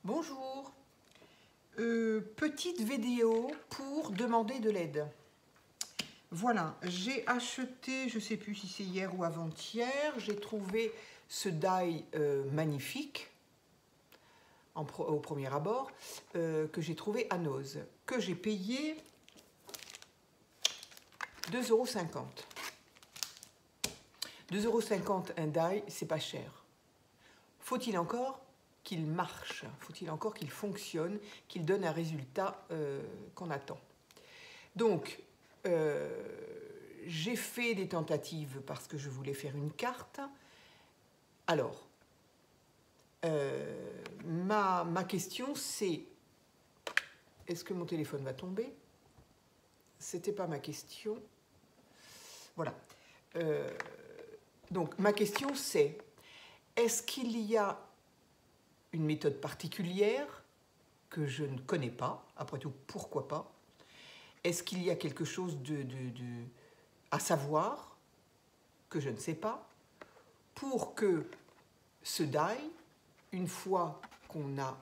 Bonjour, petite vidéo pour demander de l'aide. Voilà, j'ai acheté, je ne sais plus si c'est hier ou avant-hier, j'ai trouvé ce die magnifique au premier abord que j'ai trouvé à Noz, que j'ai payé 2,50 €. 2,50 € un die, c'est pas cher. Faut-il encore qu'il marche, faut-il encore qu'il fonctionne, qu'il donne un résultat qu'on attend. Donc, j'ai fait des tentatives parce que je voulais faire une carte. Alors, ma question c'est, est-ce que mon téléphone va tomber? C'était pas ma question. Voilà. Donc, ma question c'est, est-ce qu'il y a une méthode particulière que je ne connais pas? Après tout, pourquoi pas? Est-ce qu'il y a quelque chose à savoir que je ne sais pas pour que ce die, une fois qu'on a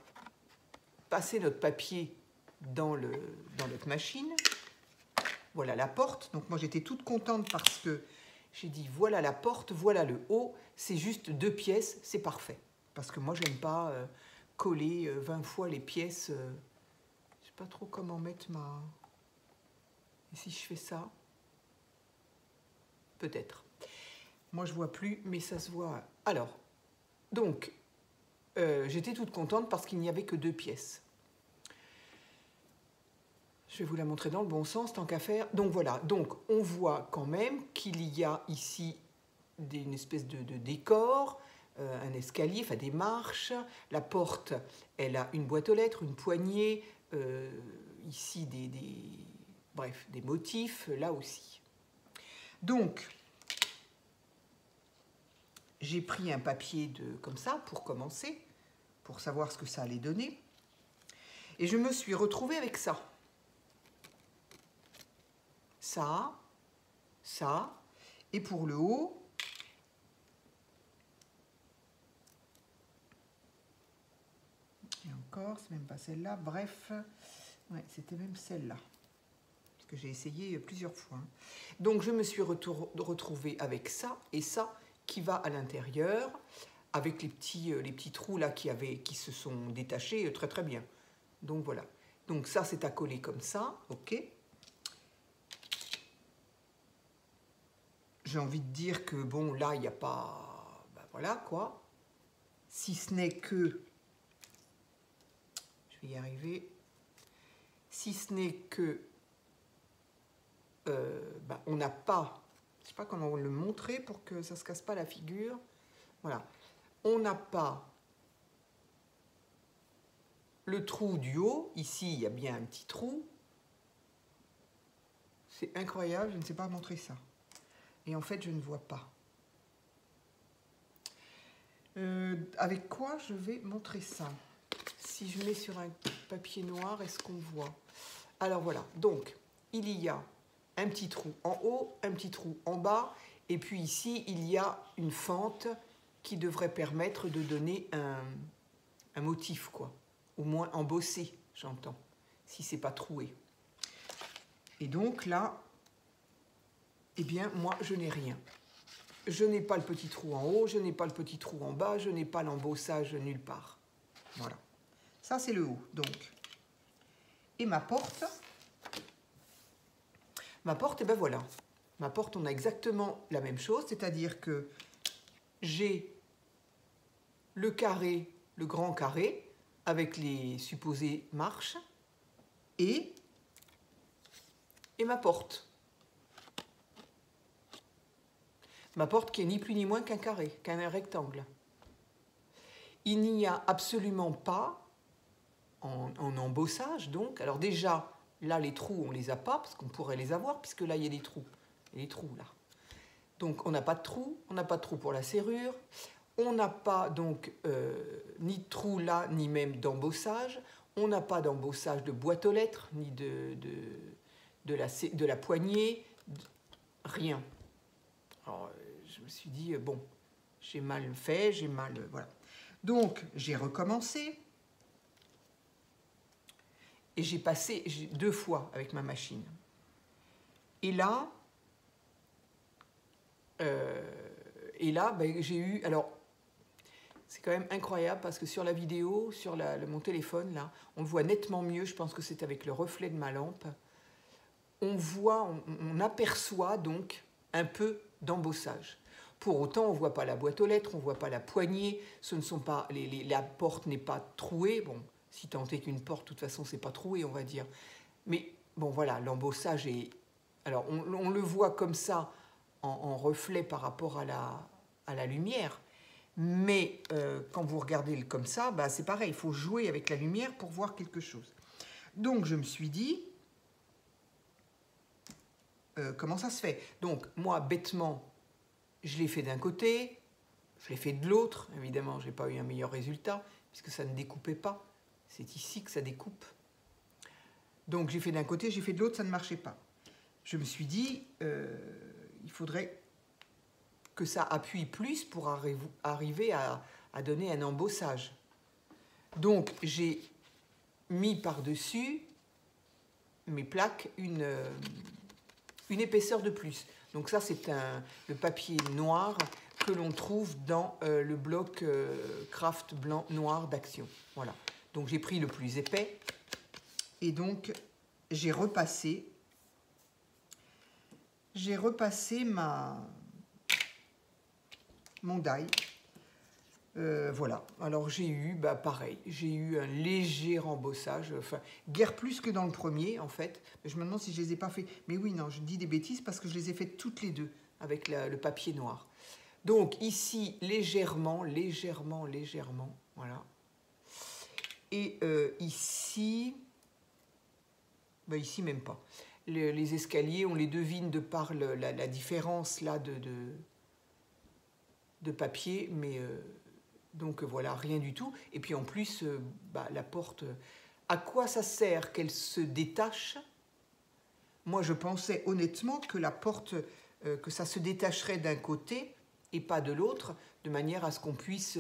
passé notre papier dans notre machine, voilà la porte. Donc moi j'étais toute contente parce que j'ai dit voilà la porte, voilà le haut, c'est juste 2 pièces, c'est parfait. Parce que moi j'aime pas coller 20 fois les pièces. Je sais pas trop comment mettre ma... Et si je fais ça, peut-être. Moi je vois plus, mais ça se voit. Alors, donc, j'étais toute contente parce qu'il n'y avait que 2 pièces. Je vais vous la montrer dans le bon sens, tant qu'à faire. Donc voilà, donc on voit quand même qu'il y a ici une espèce de décor, un escalier, enfin des marches. La porte, elle a une boîte aux lettres, une poignée, ici bref, des motifs, là aussi. Donc, j'ai pris un papier comme ça pour commencer, pour savoir ce que ça allait donner. Et je me suis retrouvée avec ça. Ça, et pour le haut, et encore, c'est même pas celle-là, bref, ouais, c'était même celle-là, parce que j'ai essayé plusieurs fois. Donc je me suis retrouvée avec ça, et ça qui va à l'intérieur, avec les petits trous là qui se sont détachés très très bien. Donc voilà, donc ça c'est à coller comme ça, ok. J'ai envie de dire que, bon, là, il n'y a pas... Ben voilà, quoi. Si ce n'est que... Je vais y arriver. Si ce n'est que... Ben, on n'a pas... Je ne sais pas comment le montrer pour que ça ne se casse pas la figure. Voilà. On n'a pas le trou du haut. Ici, il y a bien un petit trou. C'est incroyable, je ne sais pas montrer ça. Et en fait, je ne vois pas. Avec quoi je vais montrer ça? Si je mets sur un papier noir, est-ce qu'on voit? Alors voilà, donc il y a un petit trou en haut, un petit trou en bas, et puis ici il y a une fente qui devrait permettre de donner un motif, quoi. Au moins embossé, j'entends, si c'est pas troué. Et donc là, eh bien moi je n'ai rien. Je n'ai pas le petit trou en haut, je n'ai pas le petit trou en bas, je n'ai pas l'embossage nulle part. Voilà. Ça, c'est le haut, donc. Et ma porte, eh ben voilà. Ma porte, on a exactement la même chose, c'est-à-dire que j'ai le carré, le grand carré, avec les supposées marches, et ma porte. Ma porte qui est ni plus ni moins qu'un carré, qu'un rectangle. Il n'y a absolument pas en embossage, donc. Alors déjà, là, les trous, on ne les a pas, parce qu'on pourrait les avoir, puisque là, il y a des trous. Il y a des trous, là. Donc, on n'a pas de trou. On n'a pas de trou pour la serrure. On n'a pas, donc, ni de trou là, ni même d'embossage. On n'a pas d'embossage de boîte aux lettres, ni de la poignée. Rien. Alors, je me suis dit, bon, j'ai mal fait, j'ai mal... Voilà. Donc, j'ai recommencé. Et j'ai passé 2 fois avec ma machine. Et là, ben, j'ai eu... Alors, c'est quand même incroyable parce que sur la vidéo, sur mon téléphone, là, on le voit nettement mieux. Je pense que c'est avec le reflet de ma lampe. On aperçoit donc un peu d'embossage. Pour autant, on ne voit pas la boîte aux lettres, on ne voit pas la poignée, ce ne sont pas, la porte n'est pas trouée. Bon, si tant est qu'une porte, de toute façon, c'est pas troué, on va dire. Mais bon, voilà, l'embossage est... Alors, on le voit comme ça, en reflet par rapport à la lumière. Mais quand vous regardez comme ça, bah, c'est pareil, il faut jouer avec la lumière pour voir quelque chose. Donc, je me suis dit... comment ça se fait? Donc, moi, bêtement, je l'ai fait d'un côté, je l'ai fait de l'autre. Évidemment, je n'ai pas eu un meilleur résultat, puisque ça ne découpait pas. C'est ici que ça découpe. Donc, j'ai fait d'un côté, j'ai fait de l'autre, ça ne marchait pas. Je me suis dit, il faudrait que ça appuie plus pour arriver à donner un embossage. Donc, j'ai mis par-dessus mes plaques une épaisseur de plus. Donc ça, c'est le papier noir que l'on trouve dans le bloc Craft blanc noir d'Action. Voilà. Donc j'ai pris le plus épais et donc j'ai repassé mon die. Voilà, alors j'ai eu, bah pareil, j'ai eu un léger rembossage, enfin, guère plus que dans le premier, en fait. Je me demande si je les ai pas fait. Mais oui, non, je dis des bêtises parce que je les ai faites toutes les deux avec le papier noir. Donc ici, légèrement, voilà. Et ici, bah ici même pas. Les escaliers, on les devine de par la différence là de papier, mais... donc voilà, rien du tout. Et puis en plus, bah, la porte, à quoi ça sert qu'elle se détache? Moi, je pensais honnêtement que la porte, que ça se détacherait d'un côté et pas de l'autre, de manière à ce qu'on puisse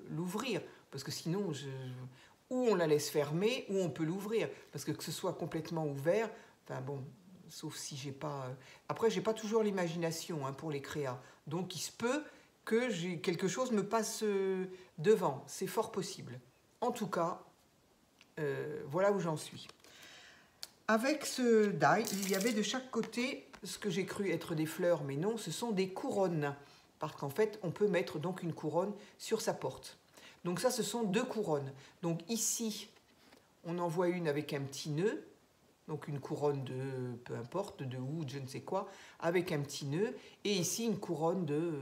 l'ouvrir. Parce que sinon, ou on la laisse fermer, ou on peut l'ouvrir. Parce que ce soit complètement ouvert, enfin bon, sauf si j'ai pas... Après, j'ai pas toujours l'imagination hein, pour les créas. Donc il se peut que quelque chose me passe devant. C'est fort possible. En tout cas, voilà où j'en suis. Avec ce die, il y avait de chaque côté ce que j'ai cru être des fleurs, mais non, ce sont des couronnes. Parce qu'en fait, on peut mettre donc une couronne sur sa porte. Donc ça, ce sont 2 couronnes. Donc ici, on en voit une avec un petit nœud, donc une couronne de, peu importe, de oud, je ne sais quoi, avec un petit nœud. Et ici, une couronne de...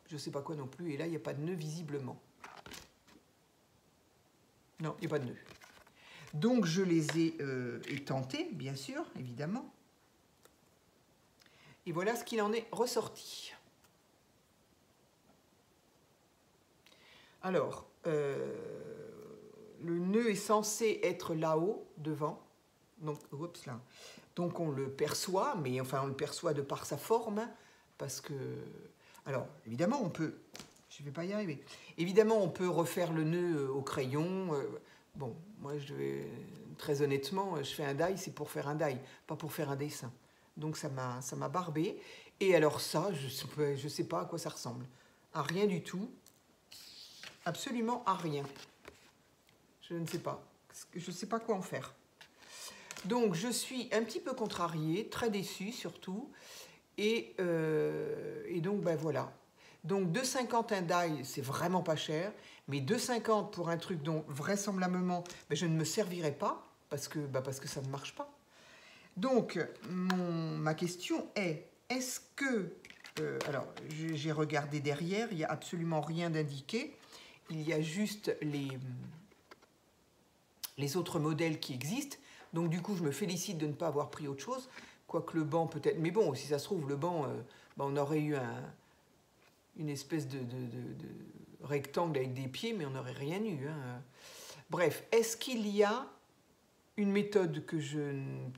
je ne sais pas quoi non plus, et là, il n'y a pas de nœud visiblement. Non, il n'y a pas de nœud. Donc, je les ai étentés, bien sûr, évidemment. Et voilà ce qu'il en est ressorti. Alors, le nœud est censé être là-haut, devant. Donc, oups, là. Donc, on le perçoit, mais enfin, on le perçoit de par sa forme, parce que... Alors, évidemment, on peut... Je ne vais pas y arriver. Évidemment, on peut refaire le nœud au crayon. Bon, moi, très honnêtement, je fais un die, c'est pour faire un die, pas pour faire un dessin. Donc, ça m'a barbé. Et alors ça, je ne sais pas à quoi ça ressemble. À rien du tout. Absolument à rien. Je ne sais pas. Je ne sais pas quoi en faire. Donc, je suis un petit peu contrariée, très déçue surtout. Et donc, ben voilà. Donc, 2,50 un die, c'est vraiment pas cher. Mais 2,50 pour un truc dont, vraisemblablement, ben, je ne me servirai pas parce que ça ne marche pas. Donc, ma question est, est-ce que... alors, j'ai regardé derrière, il n'y a absolument rien d'indiqué. Il y a juste les autres modèles qui existent. Donc, du coup, je me félicite de ne pas avoir pris autre chose. Quoique le banc peut-être... Mais bon, si ça se trouve, le banc, on aurait eu une espèce de rectangle avec des pieds, mais on n'aurait rien eu. Hein. Bref, est-ce qu'il y a une méthode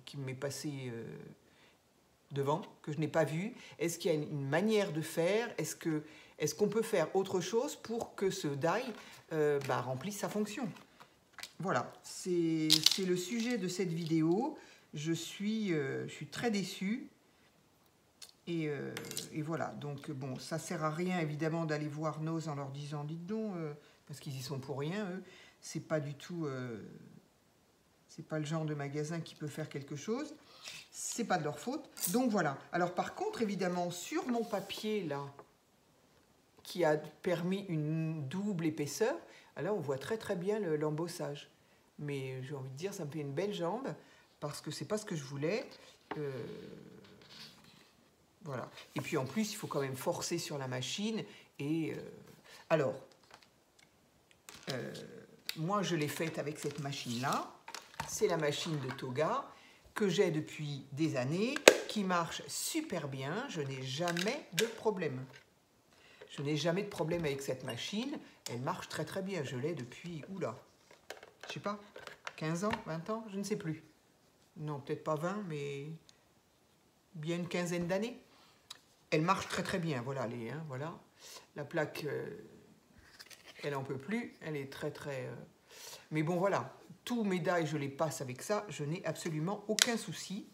qui m'est passée devant, que je n'ai pas vue? Est-ce qu'il y a une manière de faire? Est-ce qu'on peut faire autre chose pour que ce die remplisse sa fonction? voilà, c'est le sujet de cette vidéo. Je suis très déçue. Et voilà, donc bon, ça sert à rien évidemment d'aller voir Nose en leur disant « Dites donc, parce qu'ils y sont pour rien, eux. C'est pas du tout... c'est pas le genre de magasin qui peut faire quelque chose. C'est pas de leur faute. Donc voilà. Alors par contre, évidemment, sur mon papier là, qui a permis une double épaisseur, là on voit très très bien l'embossage. Mais j'ai envie de dire, ça me fait une belle jambe, parce que c'est pas ce que je voulais. Voilà. Et puis en plus, il faut quand même forcer sur la machine. Et alors, moi je l'ai faite avec cette machine-là. C'est la machine de Toga que j'ai depuis des années, qui marche super bien. Je n'ai jamais de problème. Je n'ai jamais de problème avec cette machine. Elle marche très très bien. Je l'ai depuis, oula, je sais pas, 15 ans, 20 ans, je ne sais plus. Non, peut-être pas 20, mais bien une quinzaine d'années. Elle marche très très bien, voilà, voilà. La plaque, elle n'en peut plus, elle est très très... Mais bon, voilà, tous mes die, je les passe avec ça, je n'ai absolument aucun souci.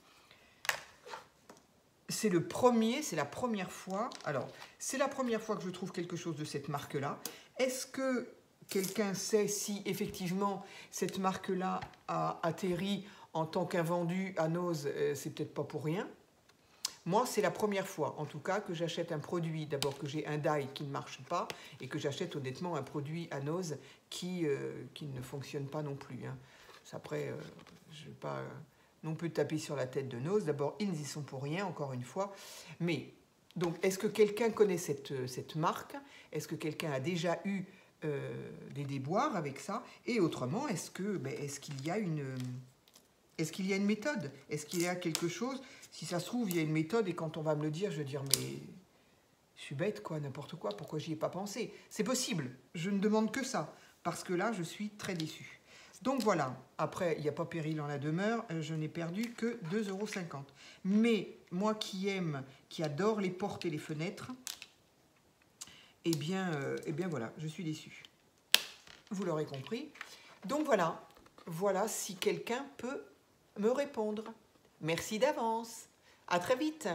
C'est la première fois, alors, c'est la première fois que je trouve quelque chose de cette marque-là. Est-ce que quelqu'un sait si effectivement cette marque-là a atterri en tant qu'invendu à Nose? C'est peut-être pas pour rien. Moi, c'est la première fois, en tout cas, que j'achète un produit, d'abord que j'ai un die qui ne marche pas, et que j'achète honnêtement un produit à Nose qui ne fonctionne pas non plus. Hein. Après, je ne vais pas non plus taper sur la tête de Nose. D'abord, ils y sont pour rien, encore une fois. Mais, donc, est-ce que quelqu'un connaît cette marque? Est-ce que quelqu'un a déjà eu des déboires avec ça? Et autrement, est-ce qu'il y a une méthode? Est-ce qu'il y a quelque chose? Si ça se trouve, il y a une méthode et quand on va me le dire, je vais dire « mais je suis bête, quoi, n'importe quoi, pourquoi j'y ai pas pensé ?» C'est possible, je ne demande que ça, parce que là, je suis très déçue. Donc voilà, après, il n'y a pas péril en la demeure, je n'ai perdu que 2,50 €. Mais moi qui adore les portes et les fenêtres, eh bien voilà, je suis déçue. Vous l'aurez compris. Donc voilà si quelqu'un peut me répondre. Merci d'avance. À très vite.